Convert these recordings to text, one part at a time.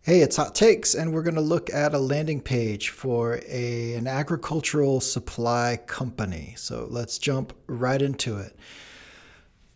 Hey, it's Hot Takes, and we're going to look at a landing page for an agricultural supply company. So let's jump right into it.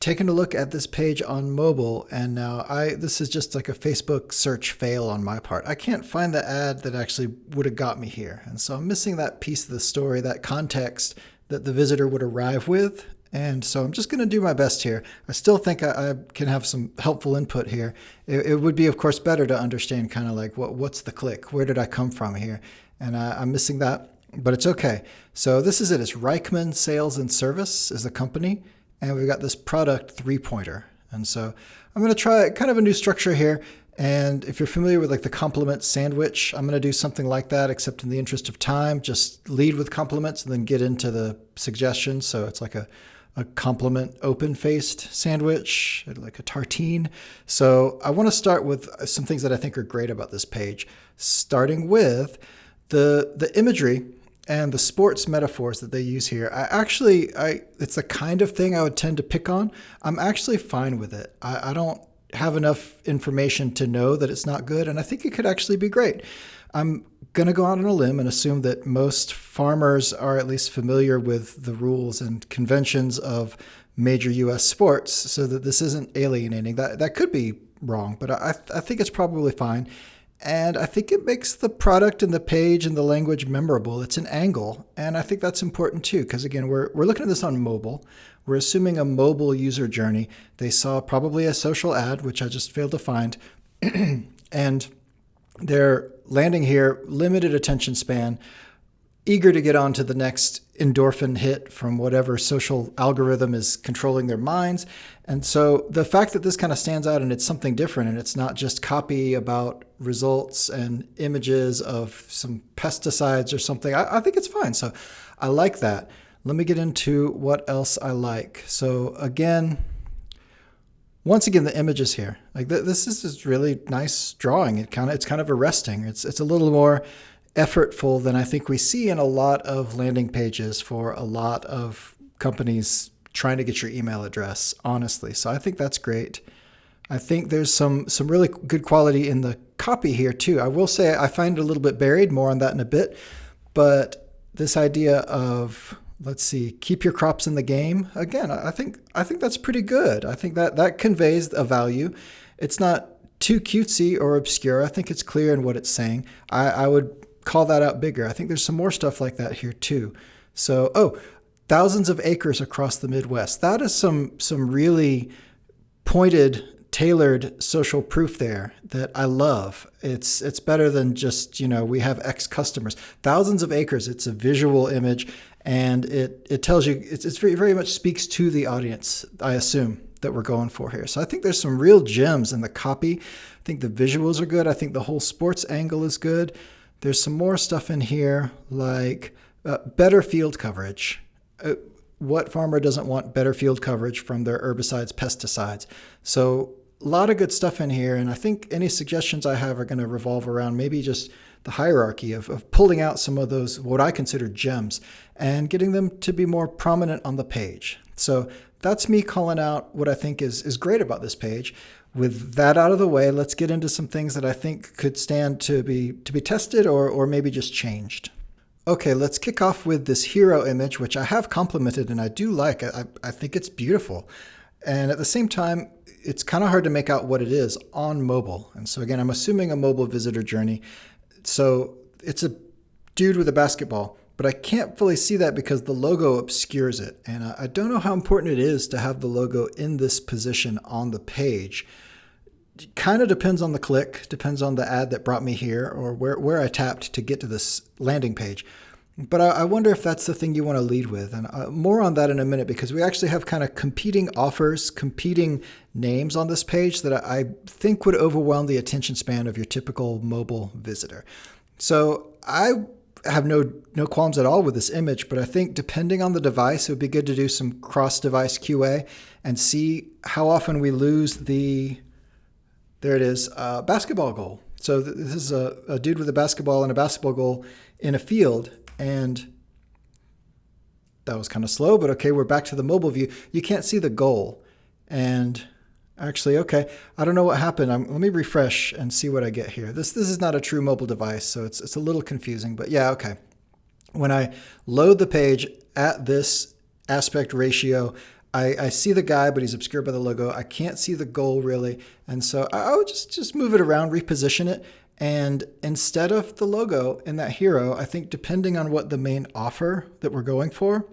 Taking a look at this page on mobile, and now this is just like a Facebook search fail on my part. I can't find the ad that actually would have got me here. And so I'm missing that piece of the story, that context that the visitor would arrive with. And so I'm just going to do my best here. I still think I can have some helpful input here. It would be, of course, better to understand kind of like what's the click? Where did I come from here? And I'm missing that, but it's okay. So this is it. It's Reichman Sales and Service is the company. And we've got this product three-pointer. And so I'm going to try kind of a new structure here. And if you're familiar with like the compliment sandwich, I'm going to do something like that, except in the interest of time, just lead with compliments and then get into the suggestions. So it's like a compliment open-faced sandwich, like a tartine. So I want to start with some things that I think are great about this page, starting with the imagery and the sports metaphors that they use here. It's the kind of thing I would tend to pick on. I'm actually fine with it. I don't have enough information to know that it's not good, and I think it could actually be great. I'm going to go out on a limb and assume that most farmers are at least familiar with the rules and conventions of major U.S. sports, so that this isn't alienating. That could be wrong, but I think it's probably fine. And I think it makes the product and the page and the language memorable. It's an angle, and I think that's important too, because again, we're looking at this on mobile. We're assuming a mobile user journey. They saw probably a social ad, which I just failed to find, and they're landing here, limited attention span, eager to get on to the next endorphin hit from whatever social algorithm is controlling their minds. And so the fact that this kind of stands out and it's something different and it's not just copy about results and images of some pesticides or something, I think it's fine. So I like that. Let me get into what else I like. So once again, the images here, like this is this really nice drawing. It's kind of arresting. It's a little more effortful than I think we see in a lot of landing pages for a lot of companies trying to get your email address, honestly. So I think that's great. I think there's some really good quality in the copy here too. I will say I find it a little bit buried, more on that in a bit. But this idea of, let's see, keep your crops in the game. Again, I think that's pretty good. I think that conveys a value. It's not too cutesy or obscure. I think it's clear in what it's saying. I would call that out bigger. I think there's some more stuff like that here too. So, thousands of acres across the Midwest. That is some really pointed, tailored social proof there that I love. It's better than just, we have X customers. Thousands of acres. It's a visual image, and it tells you, it's very, very much speaks to the audience, I assume, that we're going for here. So I think there's some real gems in the copy. I think the visuals are good. I think the whole sports angle is good. There's some more stuff in here like better field coverage. What farmer doesn't want better field coverage from their herbicides, pesticides? So a lot of good stuff in here. And I think any suggestions I have are going to revolve around maybe just the hierarchy of pulling out some of those, what I consider gems, and getting them to be more prominent on the page. So that's me calling out what I think is great about this page. With that out of the way, let's get into some things that I think could stand to be tested or maybe just changed. Okay, let's kick off with this hero image, which I have complimented and I do like. I think it's beautiful. And at the same time, it's kind of hard to make out what it is on mobile. And so again, I'm assuming a mobile visitor journey. So it's a dude with a basketball, but I can't fully see that because the logo obscures it. And I don't know how important it is to have the logo in this position on the page. It kind of depends on the click, depends on the ad that brought me here or where I tapped to get to this landing page. But I wonder if that's the thing you want to lead with. And more on that in a minute, because we actually have kind of competing offers, competing names on this page that I think would overwhelm the attention span of your typical mobile visitor. So I have no qualms at all with this image, but I think depending on the device, it would be good to do some cross-device QA and see how often we lose there it is, basketball goal. So this is a dude with a basketball and a basketball goal in a field, and that was kind of slow, but okay, we're back to the mobile view. You can't see the goal, and Actually, okay. I don't know what happened. Let me refresh and see what I get here. This is not a true mobile device, so it's a little confusing. But yeah, okay. When I load the page at this aspect ratio, I see the guy, but he's obscured by the logo. I can't see the goal really. And so I would just move it around, reposition it. And instead of the logo in that hero, I think depending on what the main offer that we're going for,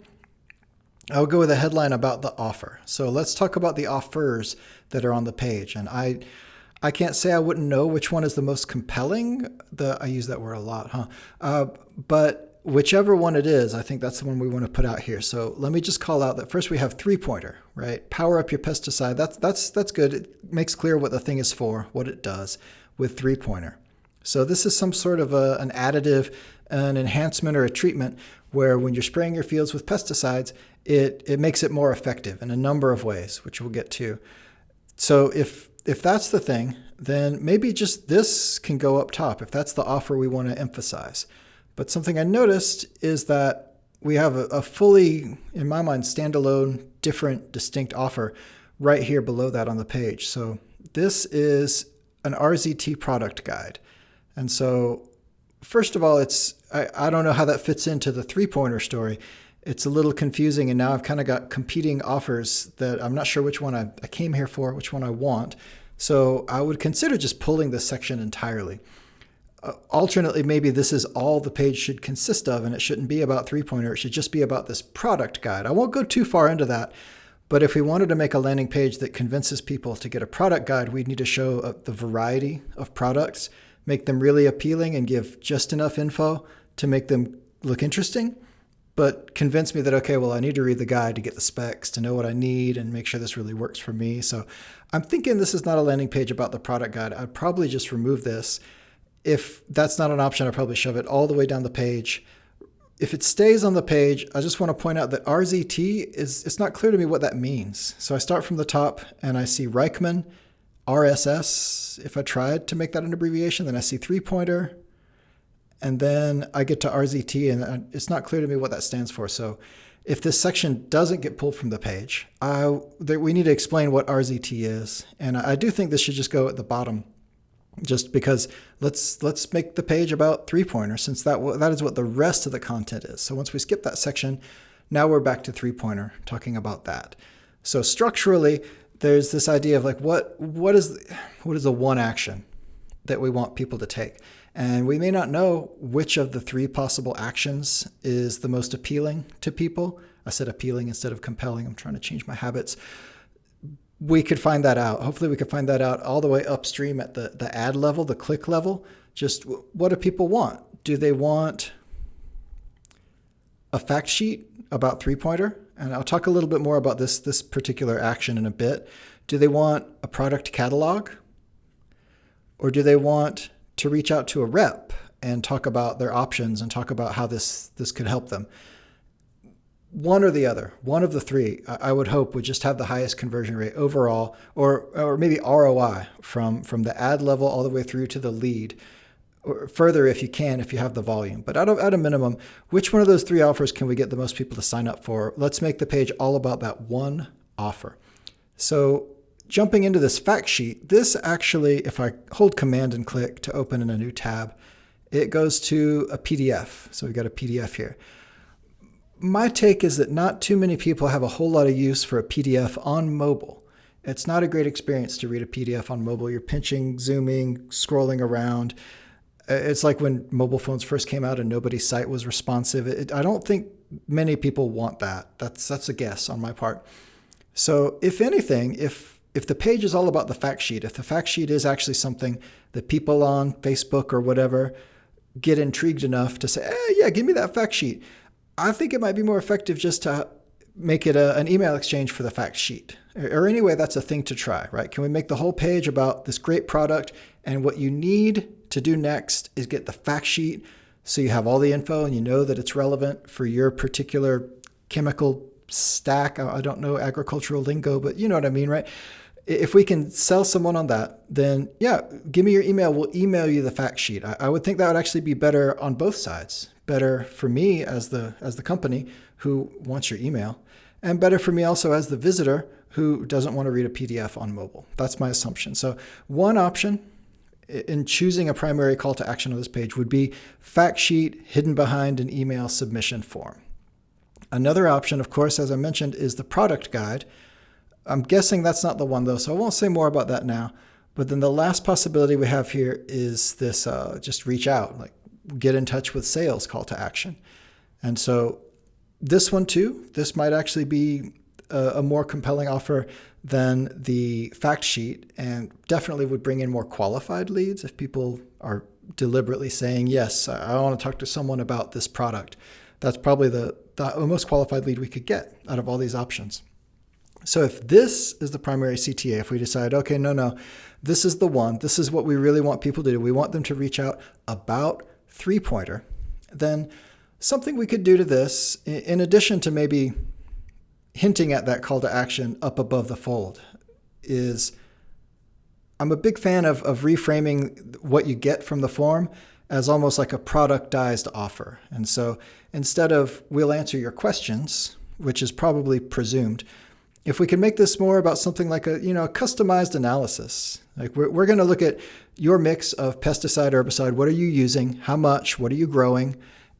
I'll go with a headline about the offer. So let's talk about the offers that are on the page. And I can't say I wouldn't know which one is the most compelling. I use that word a lot, huh? But whichever one it is, I think that's the one we want to put out here. So let me just call out that first we have 3-pointer, right? Power up your pesticide. That's good. It makes clear what the thing is for, what it does with 3-pointer. So this is some sort of an additive, an enhancement, or a treatment where when you're spraying your fields with pesticides, it makes it more effective in a number of ways, which we'll get to. So if that's the thing, then maybe just this can go up top if that's the offer we want to emphasize. But something I noticed is that we have a fully, in my mind, standalone, different, distinct offer right here below that on the page. So this is an RZT product guide. And so first of all, I don't know how that fits into the 3-pointer story. It's a little confusing, and now I've kind of got competing offers that I'm not sure which one I came here for, which one I want. So I would consider just pulling this section entirely. Alternately, maybe this is all the page should consist of, and it shouldn't be about 3-pointer. It should just be about this product guide. I won't go too far into that, but if we wanted to make a landing page that convinces people to get a product guide, we'd need to show the variety of products, make them really appealing, and give just enough info to make them look interesting, but convince me that, okay, well, I need to read the guide to get the specs, to know what I need, and make sure this really works for me. So I'm thinking this is not a landing page about the product guide. I'd probably just remove this. If that's not an option, I'd probably shove it all the way down the page. If it stays on the page, I just want to point out that RZT it's not clear to me what that means. So I start from the top and I see Reichman, RSS. If I tried to make that an abbreviation, then I see 3-pointer. And then I get to RZT, and it's not clear to me what that stands for. So if this section doesn't get pulled from the page, we need to explain what RZT is. And I do think this should just go at the bottom, just because let's make the page about 3-pointer, since that is what the rest of the content is. So once we skip that section, now we're back to 3-pointer, talking about that. So structurally, there's this idea of like what is the one action that we want people to take. And we may not know which of the 3 possible actions is the most appealing to people. I said appealing instead of compelling. I'm trying to change my habits. We could find that out. Hopefully we could find that out all the way upstream at the ad level, the click level. Just what do people want? Do they want a fact sheet about 3-pointer? And I'll talk a little bit more about this particular action in a bit. Do they want a product catalog? Or do they want to reach out to a rep and talk about their options and talk about how this could help them? One or the other, one of the 3, I would hope would just have the highest conversion rate overall, or maybe ROI from the ad level all the way through to the lead, or further if you can, if you have the volume. But at a minimum, which one of those 3 offers can we get the most people to sign up for? Let's make the page all about that one offer. So jumping into this fact sheet, this actually, if I hold Command and click to open in a new tab, it goes to a PDF. So we've got a PDF here. My take is that not too many people have a whole lot of use for a PDF on mobile. It's not a great experience to read a PDF on mobile. You're pinching, zooming, scrolling around. It's like when mobile phones first came out and nobody's site was responsive. I don't think many people want that. That's a guess on my part. So if anything, if the page is all about the fact sheet, if the fact sheet is actually something that people on Facebook or whatever get intrigued enough to say, hey, yeah, give me that fact sheet, I think it might be more effective just to make it an email exchange for the fact sheet. Or anyway, that's a thing to try, right? Can we make the whole page about this great product, and what you need to do next is get the fact sheet so you have all the info and you know that it's relevant for your particular chemical stack. I don't know agricultural lingo, but you know what I mean, right? If we can sell someone on that, then yeah, give me your email. We'll email you the fact sheet. I would think that would actually be better on both sides. Better for me as the company who wants your email, and better for me also as the visitor who doesn't want to read a PDF on mobile. That's my assumption. So one option in choosing a primary call to action on this page would be fact sheet hidden behind an email submission form. Another option, of course, as I mentioned, is the product guide. I'm guessing that's not the one, though, so I won't say more about that now. But then the last possibility we have here is this just reach out, like get in touch with sales call to action. And so this one, too, this might actually be a more compelling offer than the fact sheet, and definitely would bring in more qualified leads if people are deliberately saying, yes, I want to talk to someone about this product. That's probably the most qualified lead we could get out of all these options. So if this is the primary CTA, if we decide, okay, no, this is the one, this is what we really want people to do, we want them to reach out about three-pointer, then something we could do to this, in addition to maybe hinting at that call to action up above the fold, is I'm a big fan of reframing what you get from the form as almost like a productized offer. And so instead of we'll answer your questions, which is probably presumed, if we can make this more about something like a customized analysis, like we're going to look at your mix of pesticide, herbicide, what are you using, how much, what are you growing,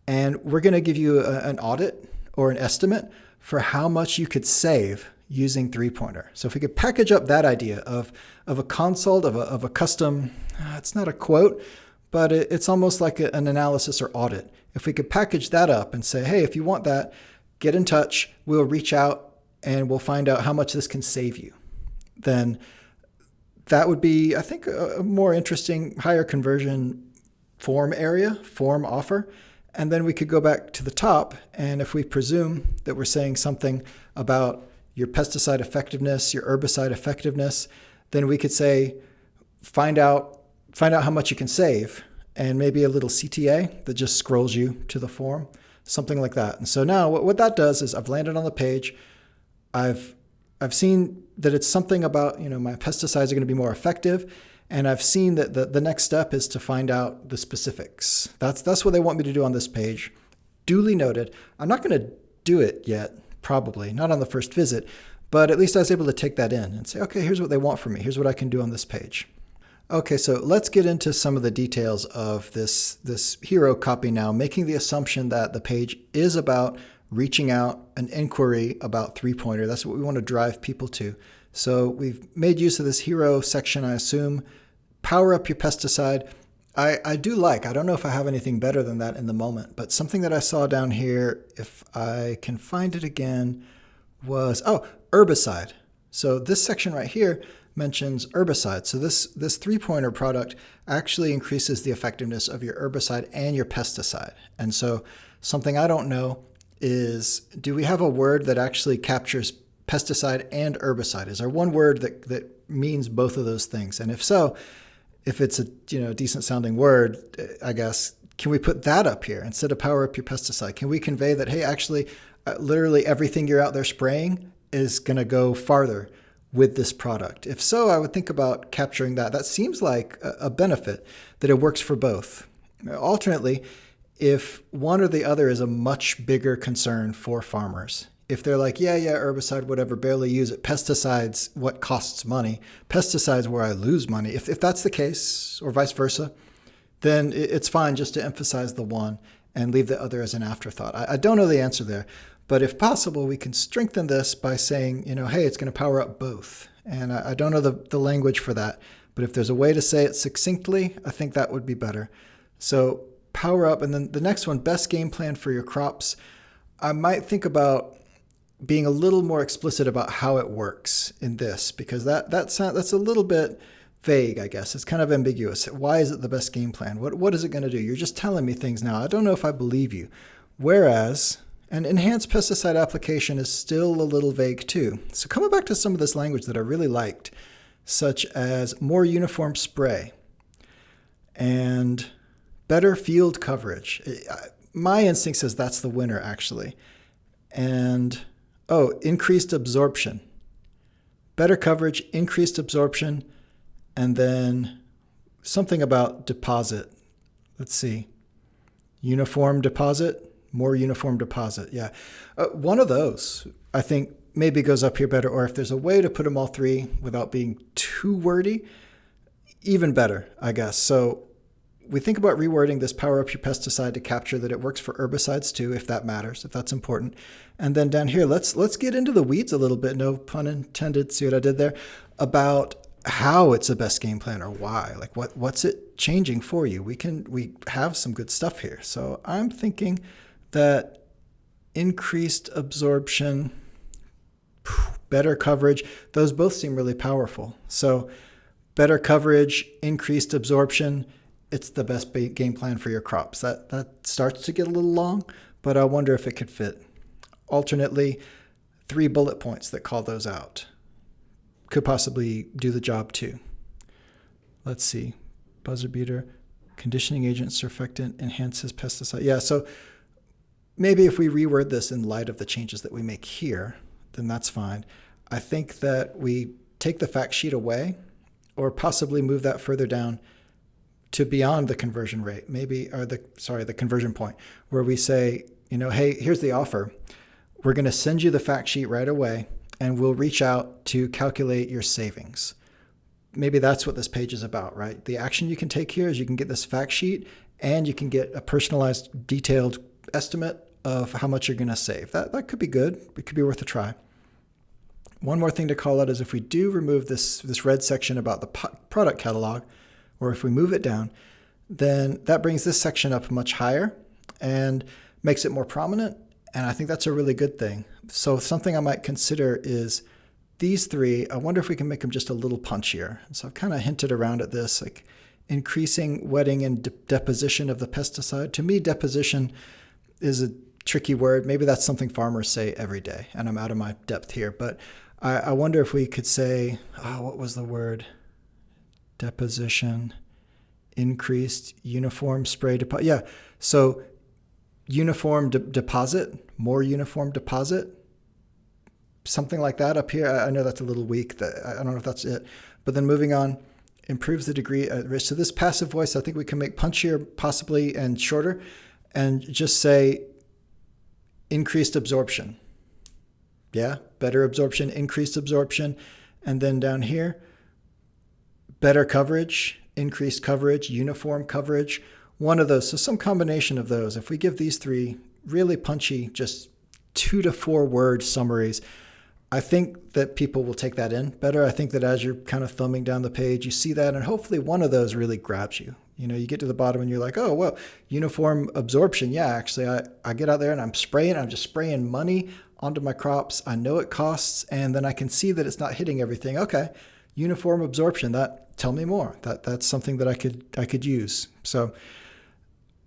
and we're going to give you an audit or an estimate for how much you could save using three-pointer. So if we could package up that idea of a consult, of a custom, it's not a quote, but it's almost like an analysis or audit. If we could package that up and say, hey, if you want that, get in touch, we'll reach out and we'll find out how much this can save you, then that would be, I think, a more interesting, higher conversion form offer. And then we could go back to the top, and if we presume that we're saying something about your pesticide effectiveness, your herbicide effectiveness, then we could say, find out how much you can save, and maybe a little CTA that just scrolls you to the form, something like that. And so now what that does is I've landed on the page. I've seen that it's something about, my pesticides are going to be more effective. And I've seen that the next step is to find out the specifics. That's what they want me to do on this page. Duly noted. I'm not going to do it yet, probably, not on the first visit, but at least I was able to take that in and say, okay, here's what they want from me. Here's what I can do on this page. Okay, so let's get into some of the details of this hero copy now, making the assumption that the page is about reaching out, an inquiry about three-pointer. That's what we want to drive people to. So we've made use of this hero section, I assume. Power up your pesticide. I don't know if I have anything better than that in the moment, but something that I saw down here, if I can find it again, was, herbicide. So this section right here mentions herbicide. So this three-pointer product actually increases the effectiveness of your herbicide and your pesticide. And so something I don't know is, do we have a word that actually captures pesticide and herbicide? Is there one word that means both of those things? And if so, if it's a decent sounding word, I guess, can we put that up here instead of power up your pesticide? Can we convey that, hey, actually, literally everything you're out there spraying is going to go farther with this product? If so, I would think about capturing that. That seems like a benefit, that it works for both. Alternately, if one or the other is a much bigger concern for farmers, if they're like, yeah, herbicide, whatever, barely use it. Pesticides, what costs money? Pesticides where I lose money. If that's the case, or vice versa, then it's fine just to emphasize the one and leave the other as an afterthought. I don't know the answer there, but if possible, we can strengthen this by saying, hey, it's going to power up both. And I don't know the language for that, but if there's a way to say it succinctly, I think that would be better. So power up, and then the next one, best game plan for your crops. I might think about being a little more explicit about how it works in this, because that's a little bit vague, I guess. It's kind of ambiguous. Why is it the best game plan? What is it going to do? You're just telling me things now. I don't know if I believe you. Whereas an enhanced pesticide application is still a little vague too. So coming back to some of this language that I really liked, such as more uniform spray and better field coverage. My instinct says that's the winner, actually. And increased absorption. Better coverage, increased absorption, and then something about deposit. Let's see. Uniform deposit, more uniform deposit. Yeah. One of those, I think, maybe goes up here better. Or if there's a way to put them all three without being too wordy, even better, I guess. So we think about rewording this power up your pesticide to capture that it works for herbicides too, if that matters, if that's important. And then down here, let's get into the weeds a little bit, no pun intended, see what I did there, about how it's the best game plan or why. Like what's it changing for you? We have some good stuff here. So I'm thinking that increased absorption, better coverage, those both seem really powerful. So better coverage, increased absorption, it's the best game plan for your crops. That starts to get a little long, but I wonder if it could fit. Alternately, 3 bullet points that call those out could possibly do the job too. Let's see. Buzzer beater, conditioning agent, surfactant, enhances pesticide. Yeah, so maybe if we reword this in light of the changes that we make here, then that's fine. I think that we take the fact sheet away or possibly move that further down to beyond the conversion rate, maybe, or the conversion point, where we say, hey, here's the offer. We're going to send you the fact sheet right away, and we'll reach out to calculate your savings. Maybe that's what this page is about, right? The action you can take here is you can get this fact sheet, and you can get a personalized, detailed estimate of how much you're going to save. That could be good. It could be worth a try. One more thing to call out is if we do remove this red section about the product catalog, or if we move it down, then that brings this section up much higher and makes it more prominent. And I think that's a really good thing. So something I might consider is these 3, I wonder if we can make them just a little punchier. So I've kind of hinted around at this, like increasing wetting and deposition of the pesticide. To me, deposition is a tricky word. Maybe that's something farmers say every day, and I'm out of my depth here. But I wonder if we could say, what was the word? Deposition, increased, uniform spray deposit. Yeah, so uniform deposit, more uniform deposit, something like that up here. I know that's a little weak. I don't know if that's it. But then moving on, improves the degree at risk. So this passive voice, I think we can make punchier possibly and shorter, and just say increased absorption. Yeah, better absorption, increased absorption. And then down here, better coverage, increased coverage, uniform coverage, one of those. So some combination of those. If we give these 3 really punchy, just 2 to 4 word summaries, I think that people will take that in better. I think that as you're kind of thumbing down the page, you see that, and hopefully one of those really grabs you. You get to the bottom and you're like, oh, well, uniform absorption. Yeah, actually, I get out there and I'm just spraying money onto my crops. I know it costs, and then I can see that it's not hitting everything. Okay. Uniform absorption, tell me more. That's something that I could use. So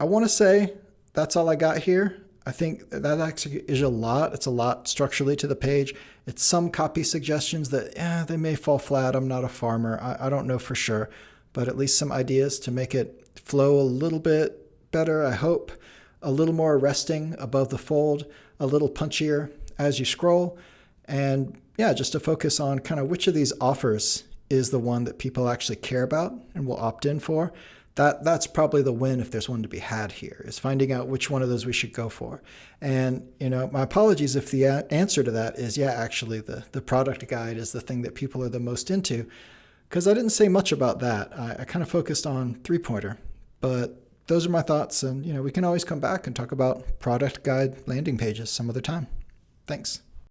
I want to say that's all I got here. I think that actually is a lot. It's a lot structurally to the page. It's some copy suggestions that they may fall flat. I'm not a farmer. I don't know for sure, but at least some ideas to make it flow a little bit better, I hope. A little more arresting above the fold, a little punchier as you scroll, and just to focus on kind of which of these offers is the one that people actually care about and will opt in for. That's probably the win if there's one to be had here, is finding out which one of those we should go for. And, my apologies if the answer to that is, actually the product guide is the thing that people are the most into, because I didn't say much about that. I kind of focused on 3-pointer, but those are my thoughts. And, we can always come back and talk about product guide landing pages some other time. Thanks.